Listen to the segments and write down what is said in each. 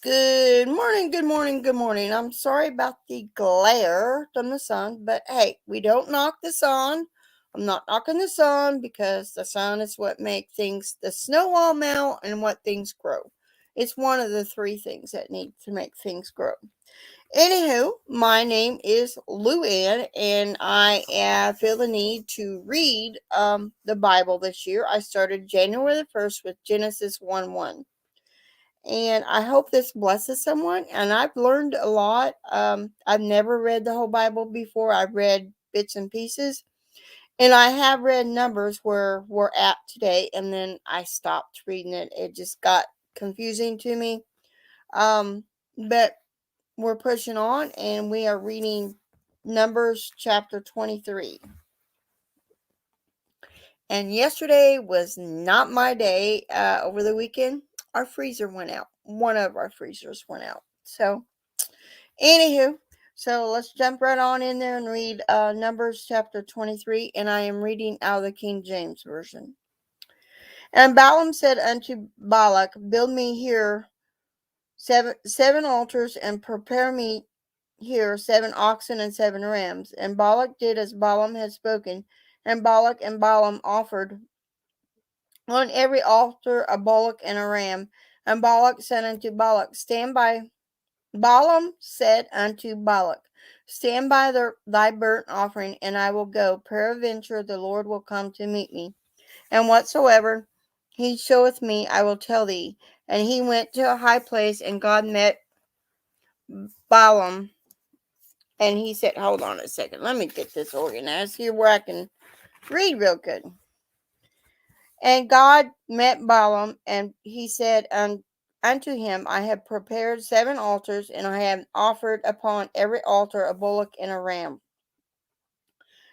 Good morning, good morning, good morning. I'm sorry about the glare from the sun, but hey, we don't knock the sun. I'm not knocking the sun because the sun is what makes things, the snow all melt and what things grow. It's one of the three things that need to make things grow. Anywho, my name is Luann, and I feel the need to read the Bible this year. I started January the 1st with Genesis 1:1. And I hope this blesses someone. And I've learned a lot. I've never read the whole Bible before. I've read bits and pieces, and I have read Numbers where we're at today, and then I stopped reading it. It just got confusing to me. But we're pushing on, and we are reading Numbers chapter 23. And yesterday was not my day. Over the weekend, our freezer went out. One of our freezers went out. So, anywho, so let's jump right on in there and read Numbers chapter 23. And I am reading out of the King James Version. And Balaam said unto Balak, build me here seven altars and prepare me here 7 oxen and 7 rams. And Balak did as Balaam had spoken. And Balak and Balaam offered on every altar a bullock and a ram. And Balak said unto Balak, stand by. Balaam said unto Balak, stand by thy burnt offering, and I will go. Peradventure the Lord will come to meet me. And whatsoever he showeth me, I will tell thee. And he went to a high place, and God met Balaam. And he said, hold on a second, let me get this organized here where I can read real good. And God met Balaam, and he said unto him, I have prepared 7 altars, and I have offered upon every altar a bullock and a ram.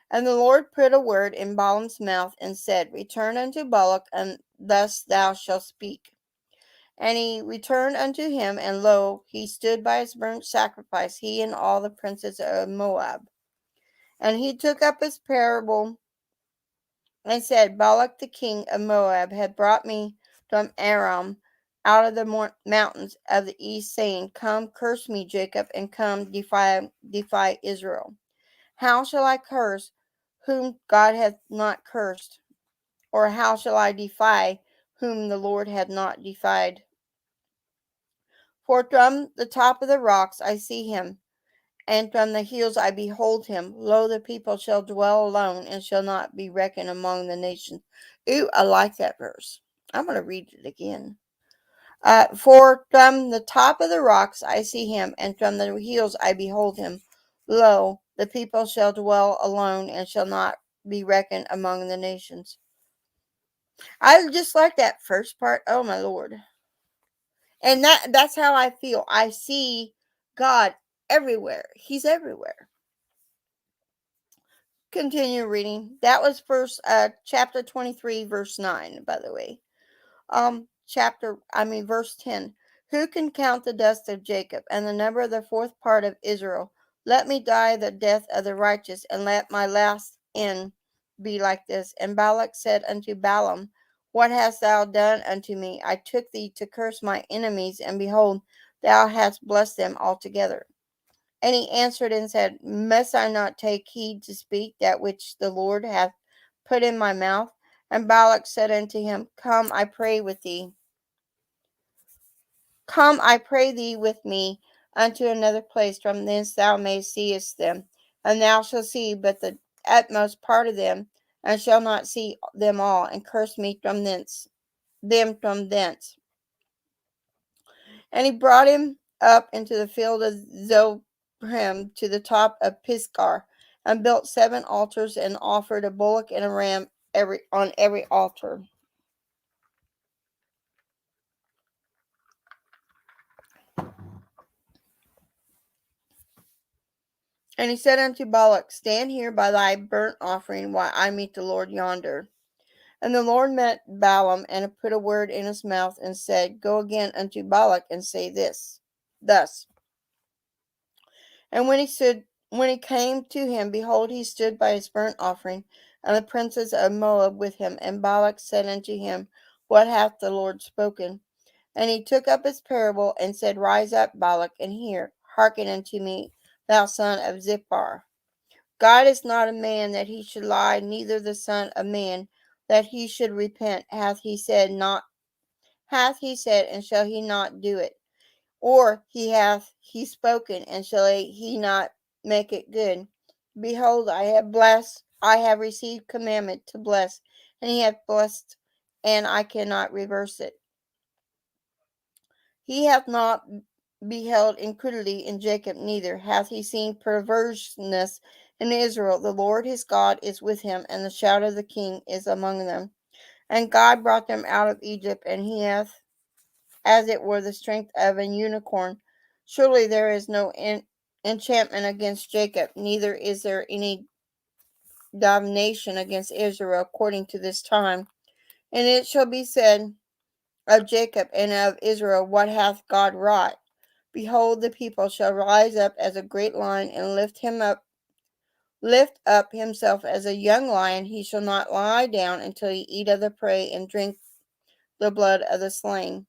And the Lord put a word in Balaam's mouth, and said, return unto Balak, and thus thou shalt speak. And he returned unto him, and lo, he stood by his burnt sacrifice, he and all the princes of Moab. And he took up his parable, and said, Balak the king of Moab had brought me from Aram out of the mountains of the east, saying, come, curse me, Jacob, and come, defy Israel. How shall I curse whom God hath not cursed? Or how shall I defy whom the Lord hath not defied? For from the top of the rocks I see him, and from the hills I behold him. Lo, the people shall dwell alone, and shall not be reckoned among the nations. Ooh, I like that verse. I'm going to read it again. For from the top of the rocks I see him, and from the hills I behold him. Lo, the people shall dwell alone, and shall not be reckoned among the nations. I just like that first part. Oh my Lord. And that's how I feel. I see God everywhere. He's everywhere. Continue reading. That was chapter 23 verse 9, by the way. Verse 10. Who can count the dust of Jacob and the number of the fourth part of Israel? Let me die the death of the righteous, and let my last end be like this. And Balak said unto Balaam, what hast thou done unto me? I took thee to curse my enemies, and behold, thou hast blessed them altogether. And he answered and said, must I not take heed to speak that which the Lord hath put in my mouth? And Balak said unto him, come, I pray thee with me unto another place, from thence thou mayst seest them. And thou shalt see but the utmost part of them, and shalt not see them all, and curse me from thence. And he brought him up into the field of Zophim to the top of Pisgah, and built 7 altars, and offered a bullock and a ram on every altar. And he said unto Balak, stand here by thy burnt offering, while I meet the Lord yonder. And the Lord met Balaam, and put a word in his mouth, and said, go again unto Balak, and say thus. And when he came to him, behold, he stood by his burnt offering, and the princes of Moab with him. And Balak said unto him, what hath the Lord spoken? And he took up his parable and said, Rise up, Balak, and hear. Hearken unto me, thou son of Zippor. God is not a man that he should lie, neither the son of man that he should repent. Hath he said, and shall he not do it? Or hath he spoken, and shall he not make it good? Behold, I have received commandment to bless, and he hath blessed, and I cannot reverse it. He hath not beheld iniquity in Jacob, neither hath he seen perverseness in Israel. The Lord his God is with him, and the shout of the king is among them. And God brought them out of Egypt, and he hath, as it were, the strength of an unicorn. Surely there is no enchantment against Jacob, neither is there any divination against Israel according to this time. And it shall be said of Jacob and of Israel, What hath God wrought? Behold, the people shall rise up as a great lion, and lift up himself as a young lion. He shall not lie down until he eat of the prey and drink the blood of the slain.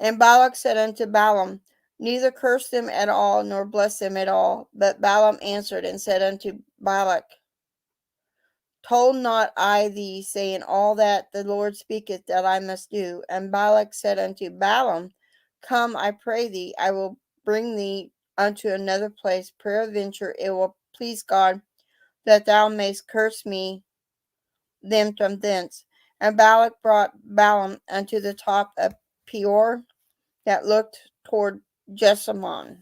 And Balak said unto Balaam, Neither curse them at all, nor bless them at all. But Balaam answered and said unto Balak, Told not I thee, saying, All that the Lord speaketh that I must do? And Balak said unto Balaam, Come, I pray thee, I will bring thee unto another place. Peradventure it will please God that thou mayst curse me them from thence. And Balak brought Balaam unto the top of Peor, that looked toward Jeshimon.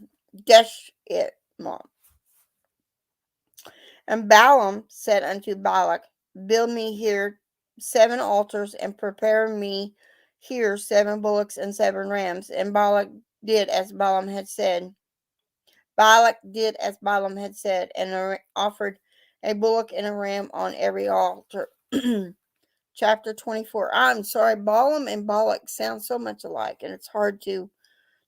And Balaam said unto Balak, Build me here 7 altars, and prepare me here 7 bullocks and 7 rams. And Balak did as Balaam had said. And offered a bullock and a ram on every altar. Chapter 24. I'm sorry, Balaam and Balak sound so much alike, and it's hard to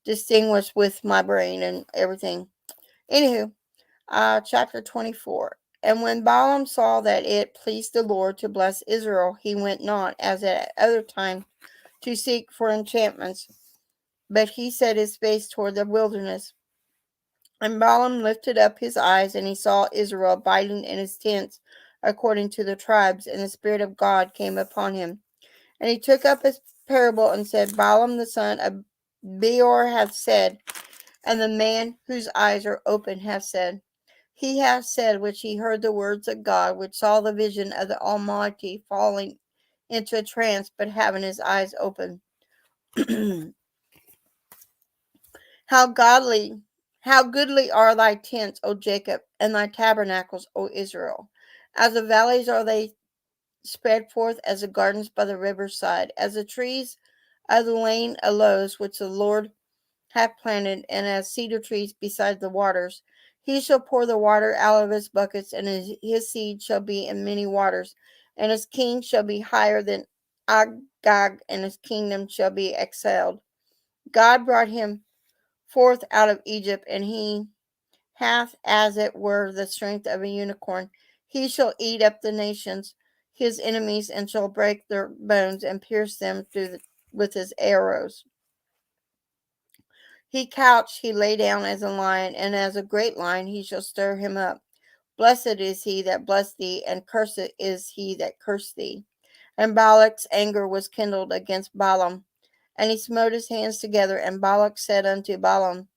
distinguish with my brain and everything. Anywho, chapter 24. And when Balaam saw that it pleased the Lord to bless Israel, he went not, as at other time, to seek for enchantments, but he set his face toward the wilderness. And Balaam lifted up his eyes, and he saw Israel abiding in his tents, according to the tribes, and the Spirit of God came upon him. And he took up his parable and said, Balaam the son of Beor hath said, and the man whose eyes are open hath said. He hath said, which he heard the words of God, which saw the vision of the Almighty, falling into a trance, but having his eyes open. How goodly are thy tents, O Jacob, and thy tabernacles, O Israel. As the valleys are they spread forth, as the gardens by the river's side, as the trees of the lane aloes, which the Lord hath planted, and as cedar trees beside the waters. He shall pour the water out of his buckets, and his seed shall be in many waters, and his king shall be higher than Agag, and his kingdom shall be excelled. God brought him forth out of Egypt, and he hath as it were the strength of a unicorn. He shall eat up the nations, his enemies, and shall break their bones and pierce them with his arrows. He lay down as a lion, and as a great lion he shall stir him up. Blessed is he that blessed thee, and cursed is he that cursed thee. And Balak's anger was kindled against Balaam, and he smote his hands together. And Balak said unto Balaam,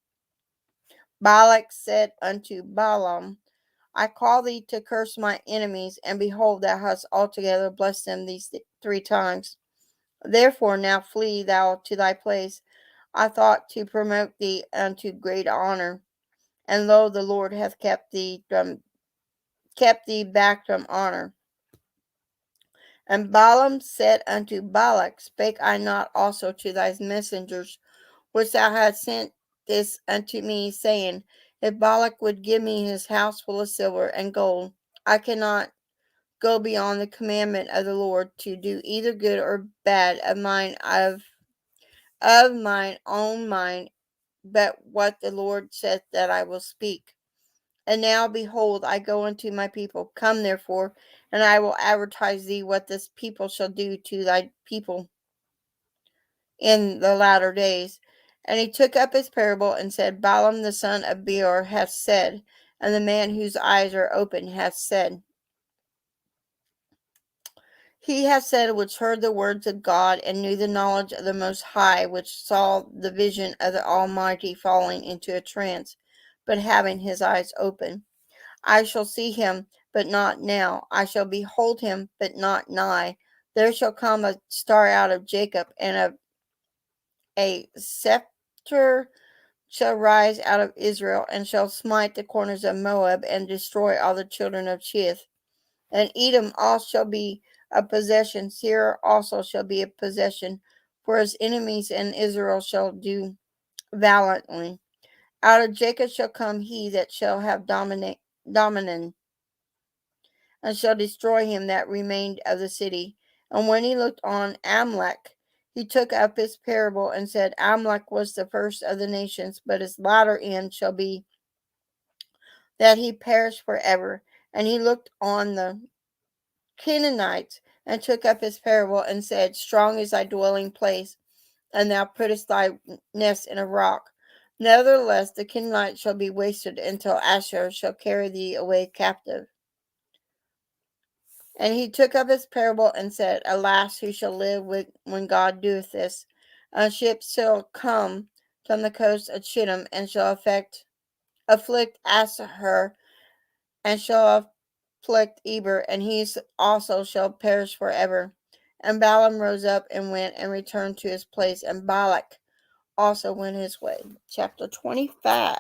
I call thee to curse my enemies, and behold, thou hast altogether blessed them these 3 times. Therefore now flee thou to thy place. I thought to promote thee unto great honor, and lo, the Lord hath kept thee back from honor. And Balaam said unto Balak, Spake I not also to thy messengers, which thou hast sent this unto me, saying, If Balak would give me his house full of silver and gold, I cannot go beyond the commandment of the Lord to do either good or bad of mine own mind, but what the Lord saith that I will speak. And now, behold, I go unto my people. Come, therefore, and I will advertise thee what this people shall do to thy people. in the latter days. And he took up his parable and said, Balaam the son of Beor hath said, and the man whose eyes are open hath said, He hath said, which heard the words of God, and knew the knowledge of the Most High, which saw the vision of the Almighty falling into a trance, but having his eyes open. I shall see him, but not now. I shall behold him, but not nigh. There shall come a star out of Jacob, and a scepter shall rise out of Israel, and shall smite the corners of Moab, and destroy all the children of Chith. And Edom also shall be a possession, Seir also shall be a possession, for his enemies and Israel shall do valiantly. Out of Jacob shall come he that shall have dominion, and shall destroy him that remained of the city. And when he looked on Amalek, he took up his parable and said, Amalek was the first of the nations, but his latter end shall be that he perish forever. And he looked on the Canaanites, and took up his parable and said, Strong is thy dwelling place, and thou puttest thy nest in a rock. Nevertheless, the Canaanites shall be wasted until Asher shall carry thee away captive. And he took up his parable and said, Alas, who shall live when God doeth this? A ship shall come from the coast of Chittim, and shall afflict Asher, and shall afflict Eber, and he also shall perish forever. And Balaam rose up and went and returned to his place, and Balak also went his way. Chapter 25.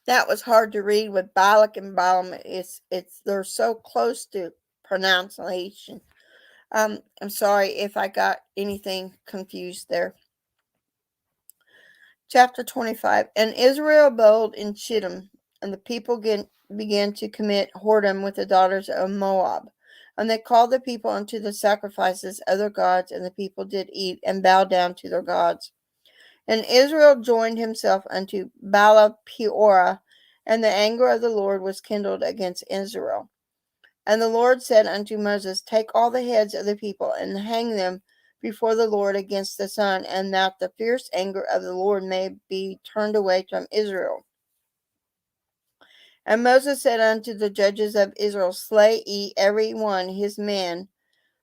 That was hard to read with Balak and Balaam. They're so close to pronunciation. I'm sorry if I got anything confused there. Chapter 25. And Israel abode in Chittim, and the people began to commit whoredom with the daughters of Moab. And they called the people unto the sacrifices of their gods, and the people did eat and bow down to their gods. And Israel joined himself unto Baal-peorah, and the anger of the Lord was kindled against Israel. And the Lord said unto Moses, Take all the heads of the people, and hang them before the Lord against the sun, and that the fierce anger of the Lord may be turned away from Israel. And Moses said unto the judges of Israel, Slay ye every one his men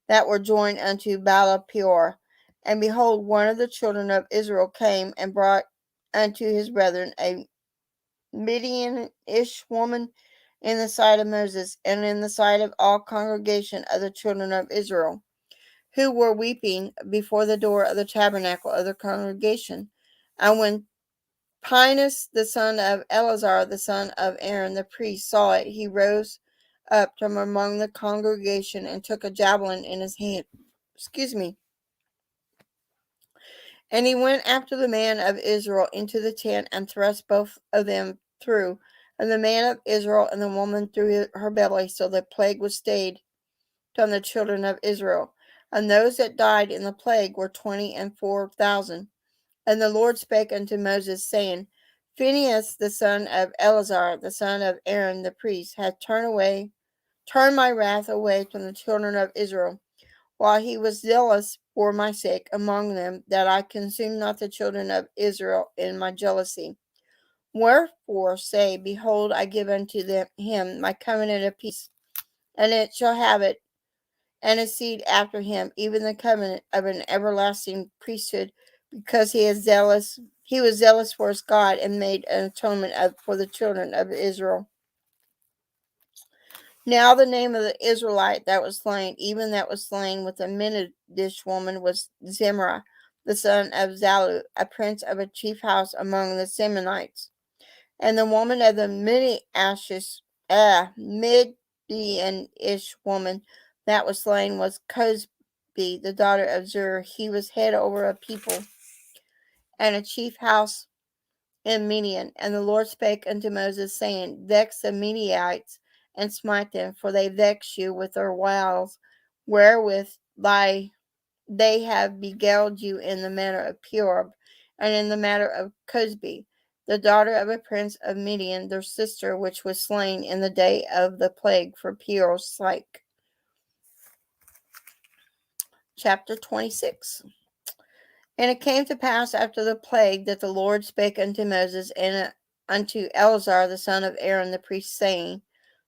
that were joined unto Baal-peor. And behold, one of the children of Israel came and brought unto his brethren a Midianish woman in the sight of Moses, and in the sight of all congregation of the children of Israel, who were weeping before the door of the tabernacle of the congregation. And when Pinus, the son of Eleazar, the son of Aaron the priest, saw it, he rose up from among the congregation and took a javelin in his hand. And he went after the man of Israel into the tent, and thrust both of them through, and the man of Israel and the woman through her belly, so the plague was stayed from the children of Israel. And those that died in the plague were 24,000. And the Lord spake unto Moses, saying, Phinehas the son of Eleazar, the son of Aaron the priest, hath turned my wrath away from the children of Israel, while he was zealous for my sake among them, that I consume not the children of Israel in my jealousy. Wherefore say, Behold, I give unto him my covenant of peace, and it shall have it, and his seed after him, even the covenant of an everlasting priesthood, because he was zealous for his God, and made an atonement for the children of Israel. Now the name of the Israelite that was slain, even that was slain with a Midianish woman, was Zimri, the son of Zalu, a prince of a chief house among the Simeonites. And the woman of the Midianish woman that was slain was Cosbi, the daughter of Zur. He was head over a people and a chief house in Midian. And the Lord spake unto Moses, saying, Vex the Midianites, and smite them, for they vex you with their wiles, wherewith they have beguiled you in the matter of Peor, and in the matter of Cosbi. the daughter of a prince of Midian, their sister, which was slain in the day of the plague for Peor's sake. Chapter 26. And it came to pass after the plague that the Lord spake unto Moses and unto Eleazar the son of Aaron the priest, saying,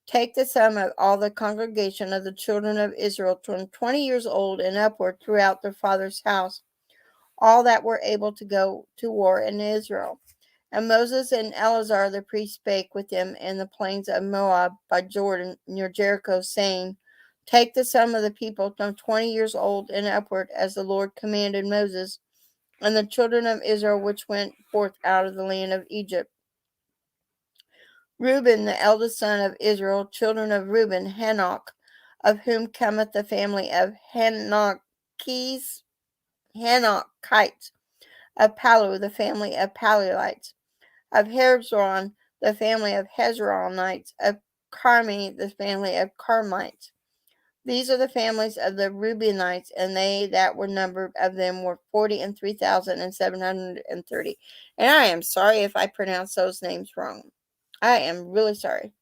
Take the sum of all the congregation of the children of Israel from 20 years old and upward throughout their father's house, all that were able to go to war in Israel. And Moses and Eleazar the priest spake with them in the plains of Moab by Jordan near Jericho, saying, Take the sum of the people from 20 years old and upward, as the Lord commanded Moses, and the children of Israel which went forth out of the land of Egypt. Reuben, the eldest son of Israel, children of Reuben, Hanoch, of whom cometh the family of Hanochites, of Palu, the family of Paluites, of Hezron, the family of Hezronites, of Carmi, the family of Carmites. These are the families of the Reubenites, and they that were numbered of them were 43,730. And I am sorry if I pronounce those names wrong. I am really sorry.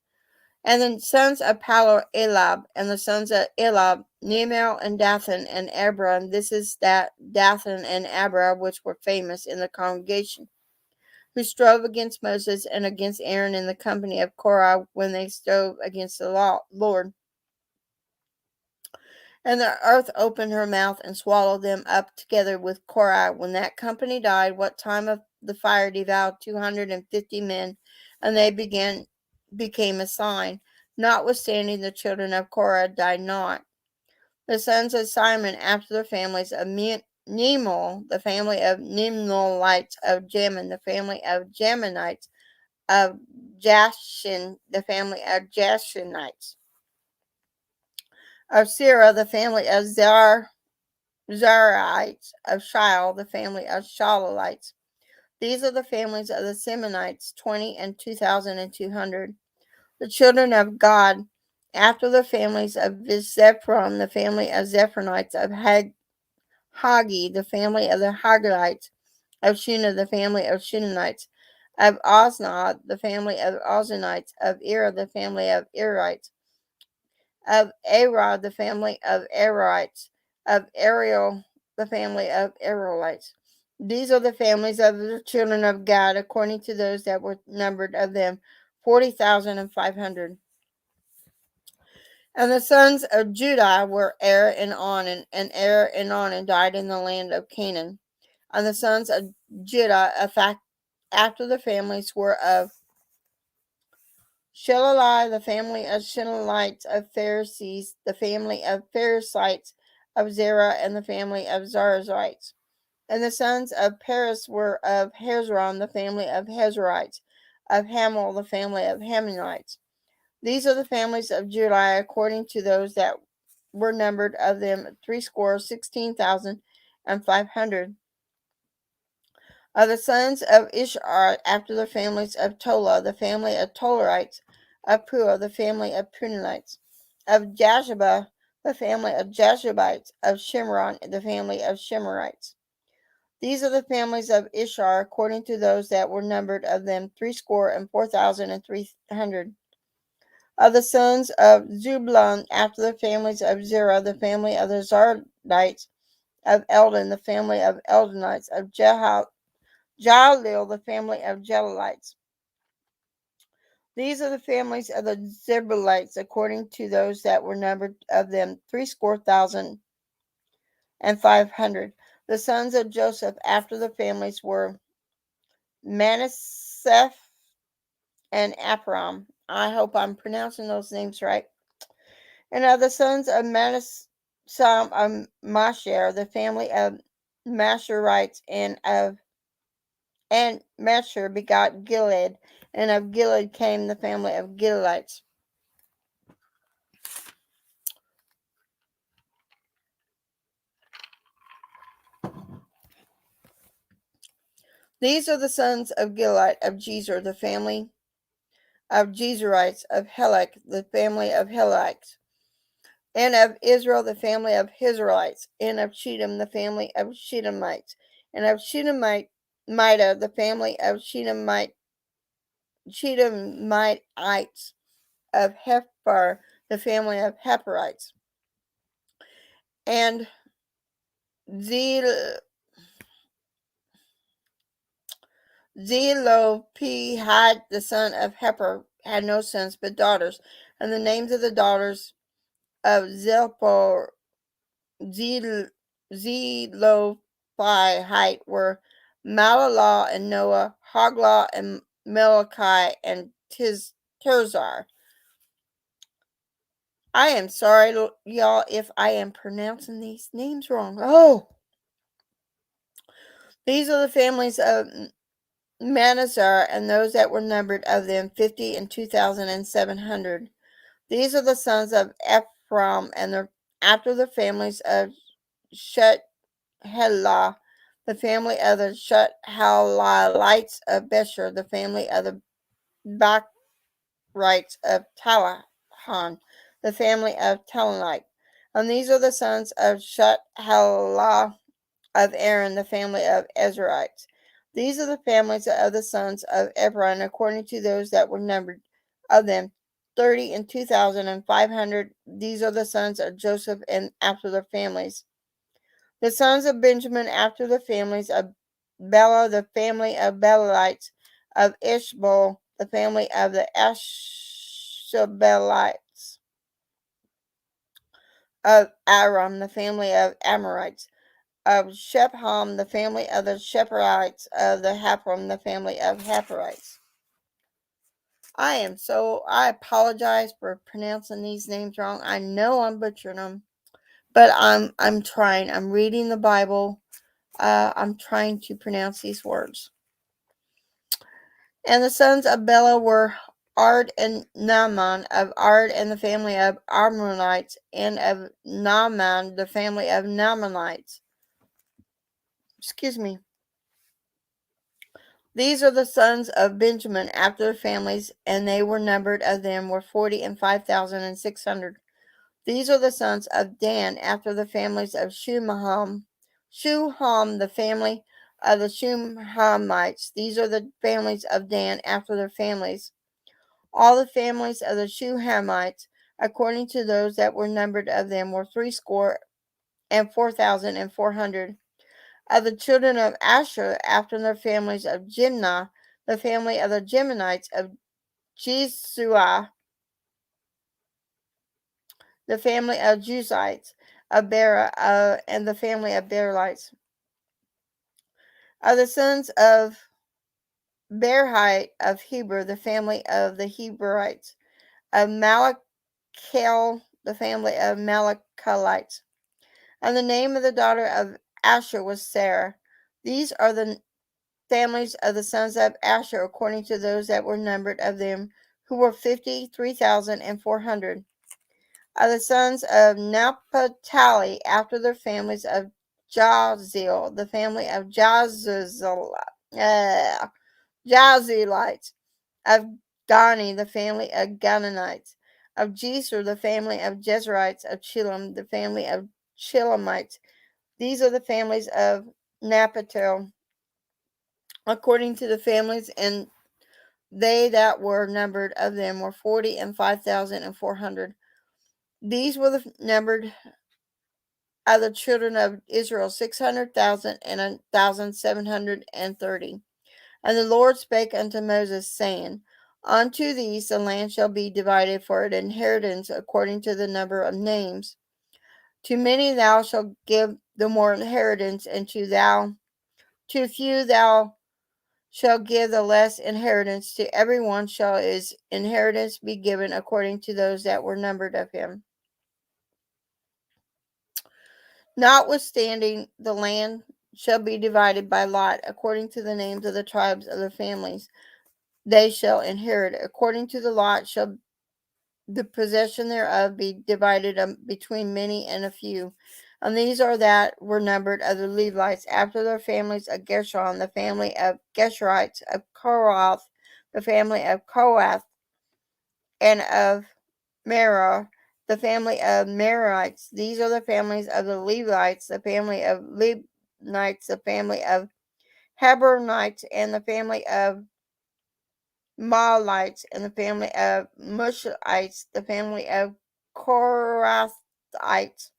And the sons of Palu, Elab, and the sons of Elab, Nemel and Dathan and Abram. This is that Dathan and Abram which were famous in the congregation, who strove against Moses and against Aaron in the company of Korah when they strove against the Lord. And the earth opened her mouth and swallowed them up together with Korah. When that company died, what time of the fire devoured 250 men, and they became a sign. Notwithstanding, the children of Korah died not. The sons of Simon after the families of Nemol, the family of Nimnolites, of Jamin, the family of Jaminites, of Jashin, the family of Jashinites, of Sirah, the family of Zarites, of Shiel, the family of Shalalites. These are the families of the Simonites, 20 and 2,200. The children of God, after the families of Zephron, the family of Zephonites, of Hagi, the family of the Hagites, of Shuna, the family of Shunamites, of Oznod, the family of Oznites, of Ira, the family of Irites, of Arod, the family of Arites, of Ariel, the family of Arielites. These are the families of the children of God, according to those that were numbered of them, 40,500. And the sons of Judah were Er and Onan, and Er and Onan died in the land of Canaan. And the sons of Judah, after the families, were of Shelali, the family of Shelalites, of Pharisees, the family of Pharisites, of Zerah, and the family of Zarazites. And the sons of Paris were of Hezron, the family of Hezrites, of Hamel, the family of Hamonites. These are the families of Judah, according to those that were numbered of them, 16,500. Of the sons of Ishar, after the families of Tola, the family of Tolarites, of Pua, the family of Punites, of Jashubah, the family of Jashubites, of Shimron, the family of Shimerites. These are the families of Ishar, according to those that were numbered of them, 64,300. Of the sons of Zebulun, after the families of Zerah, the family of the Zardites, of Eldon, the family of Eldonites, of Jalil, the family of Jalilites. These are the families of the Zebulites, according to those that were numbered of them, 65,500. The sons of Joseph after the families were Manasseh and Aphram. I hope I'm pronouncing those names right. And of the sons of Manasseh of Masher, the family of Masherites, and Masher begot Gilead, and of Gilead came the family of Gileadites. These are the sons of Gilead, of Jezer, the family of Jezerites, of Helek, the family of Helekites, and of Israel, the family of Israelites, and of Shedem, the family of Shedemites, and of Shedemite, the family of Shedemite, Chedamites of Hephar, the family of Hepherites, and Zelophehad, the son of Heper, had no sons but daughters, and the names of the daughters of Zelophehad were Malalah and Noah, Hoglah and Malachi and Tirzar. I am sorry, y'all, if I am pronouncing these names wrong. Oh, these are the families of Manasseh, and those that were numbered of them 50 and 2,700. These are the sons of Ephraim, and after the families of Shuthelah, the family of the Shuthelalites of Besher, the family of the Bachrites of Talahan, the family of Talanite. And these are the sons of Shuthelah of Aaron, the family of Ezraites. These are the families of the sons of Ephraim, according to those that were numbered of them, 30 and 2,500. These are the sons of Joseph, and after their families. The sons of Benjamin, after the families of Bela, the family of Belalites, of Ishbol, the family of the Ashbelites, of Aram, the family of Amorites, of Shepham, the family of the Shepherdites, of the Haphram, the family of Hapherites. I apologize for pronouncing these names wrong. I know I'm butchering them, but I'm trying. I'm reading the Bible. I'm trying to pronounce these words. And the sons of Bela were Ard and Naaman, of Ard and the family of Ammonites, and of Naaman, the family of Naamanites. Excuse me. These are the sons of Benjamin after their families, and they were numbered of them were 40 and 5,600. These are the sons of Dan after the families of Shuham, the family of the Shuhamites. These are the families of Dan after their families. All the families of the Shuhamites, according to those that were numbered of them, were 64,400. Of the children of Asher, after their families of Jimnah, the family of the Jeminites, of Jesua, the family of Juzites, of Bera, and the family of Beralites. Of the sons of Berhite of Heber, the family of the Heberites, of Malachel, the family of Malachalites. And the name of the daughter of Asher was Sarah. These are the families of the sons of Asher, according to those that were numbered of them, who were 53,400. Of the sons of Naphtali, after their families of Jazeel, the family of Jazelites, of Gani, the family of Gananites, of Jeser, the family of Jezerites, of Chilam, the family of Chilamites. These are the families of Naphtali, according to the families, and they that were numbered of them were 40 and 5,400. These were the numbered of the children of Israel 600,000 and 1,730. And the Lord spake unto Moses, saying, Unto these the land shall be divided for an inheritance according to the number of names. To many thou shalt give the more inheritance, and to few thou shalt give the less inheritance. To every one shall his inheritance be given according to those that were numbered of him. Notwithstanding, the land shall be divided by lot, according to the names of the tribes of the families. They shall inherit. According to the lot shall the possession thereof be divided between many and a few. And these are that were numbered of the Levites after their families of Gershon, the family of Geshurites, of Korath, the family of Kohath, and of Merah, the family of Merites. These are the families of the Levites, the family of Libnites, the family of Hebronites, and the family of Mahlites, and the family of Mushites, the family of Korathites.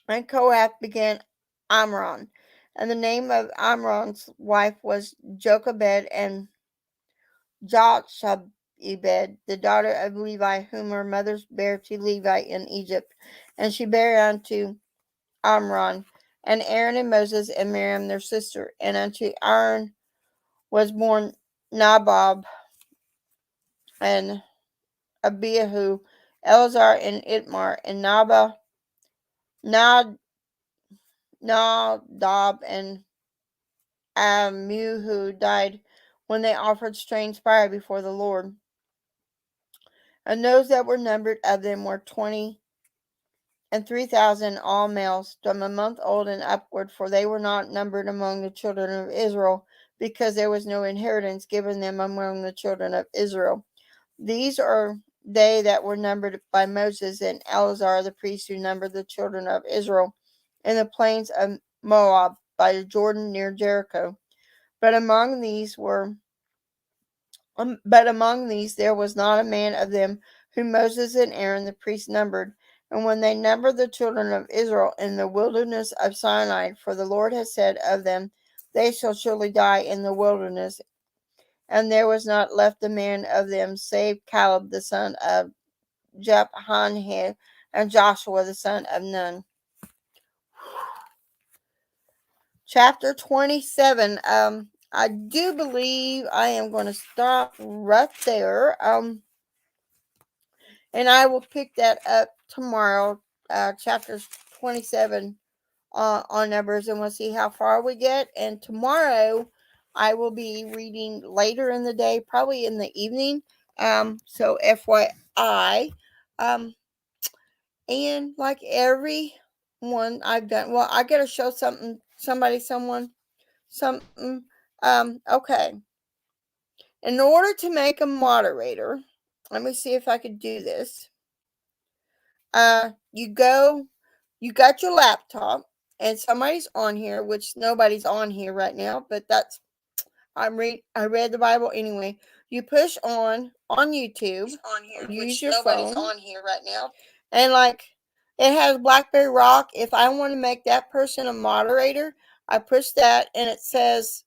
And Kohath began Amram. And the name of Amram's wife was Jochebed, and Jochebed, the daughter of Levi, whom her mothers bare to Levi in Egypt. And she bare unto Amram, and Aaron and Moses and Miriam their sister. And unto Aaron was born Nabab and Abihu, Eleazar and Itmar, and Nadab and Abihu died when they offered strange fire before the Lord. And those that were numbered of them were 20,003, all males, from a month old and upward, for they were not numbered among the children of Israel, because there was no inheritance given them among the children of Israel. These are they that were numbered by Moses and Eleazar the priest, who numbered the children of Israel in the plains of Moab by the Jordan near Jericho. But among these there was not a man of them whom Moses and Aaron the priest numbered. And when they numbered the children of Israel in the wilderness of Sinai, for the Lord has said of them, they shall surely die in the wilderness, and there was not left a man of them save Caleb the son of Jephunneh and Joshua the son of Nun. Chapter 27. I do believe I am going to stop right there. And I will pick that up tomorrow. Chapters 27 on Numbers, and we'll see how far we get. And tomorrow I will be reading later in the day, probably in the evening. So FYI. And like every one I've done, well, I gotta show someone something. Okay. In order to make a moderator, let me see if I could do this. You got your laptop, and somebody's on here, which nobody's on here right now, but that's I read the Bible anyway. You push on YouTube, or use your phone, on here right now, and like it has Blackberryrock. If I want to make that person a moderator, I push that, and it says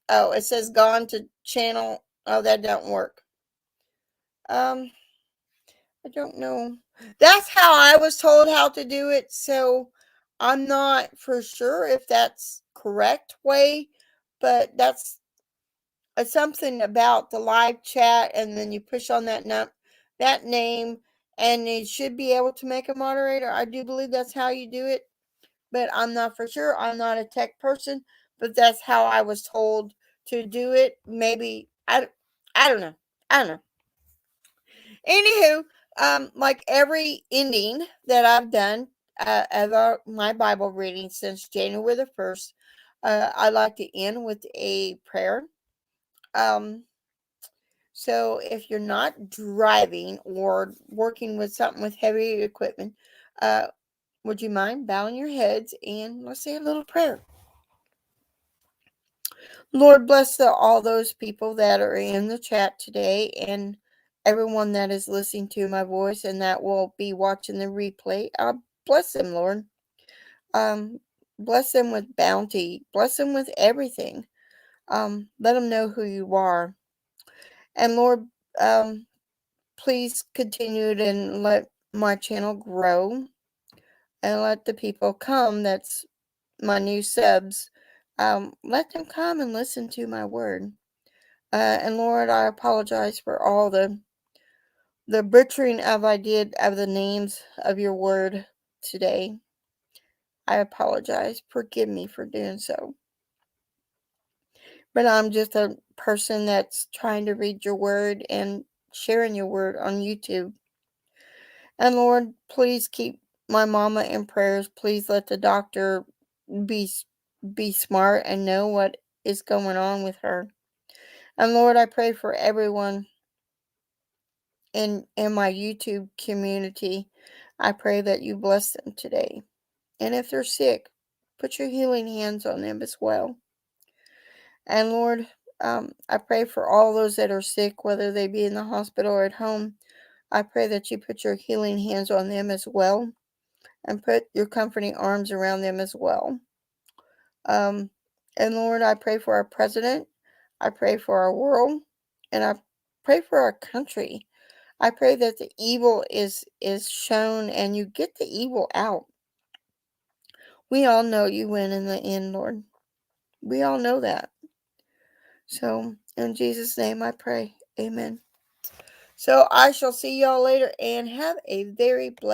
gone to channel. Oh, that don't work. I don't know. That's how I was told how to do it, so I'm not for sure if that's correct way, but that's something about the live chat, and then you push on that name, and you should be able to make a moderator. I do believe that's how you do it, but I'm not for sure. I'm not a tech person, but that's how I was told to do it. Maybe I don't know. I don't know. Anywho, like every ending that I've done of my Bible reading since January the 1st, I like to end with a prayer. Um, so if you're not driving or working with something with heavy equipment, uh, would you mind bowing your heads and let's say a little prayer? Lord, bless all those people that are in the chat today, and everyone that is listening to my voice and that will be watching the replay. Bless them, Lord. Um, Bless them with bounty. Bless them with everything. Let them know who you are. And Lord, please continue to let my channel grow, and let the people come that's my new subs. Let them come and listen to my word. And Lord, I apologize for all the butchering I did of the names of your word today. I apologize. Forgive me for doing so. But I'm just a person that's trying to read your word and sharing your word on YouTube. And Lord, please keep my mama in prayers. Please let the doctor be be smart and know what is going on with her. And Lord, I pray for everyone in my YouTube community. I pray that you bless them today. And if they're sick, put your healing hands on them as well. And Lord, I pray for all those that are sick, whether they be in the hospital or at home. I pray that you put your healing hands on them as well, and put your comforting arms around them as well. Um, and Lord, I pray for our president. I pray for our world, and I pray for our country. I pray that the evil is shown and you get the evil out. We all know you win in the end, Lord. We all know that. So, in Jesus' name I pray. Amen. So, I shall see y'all later and have a very blessed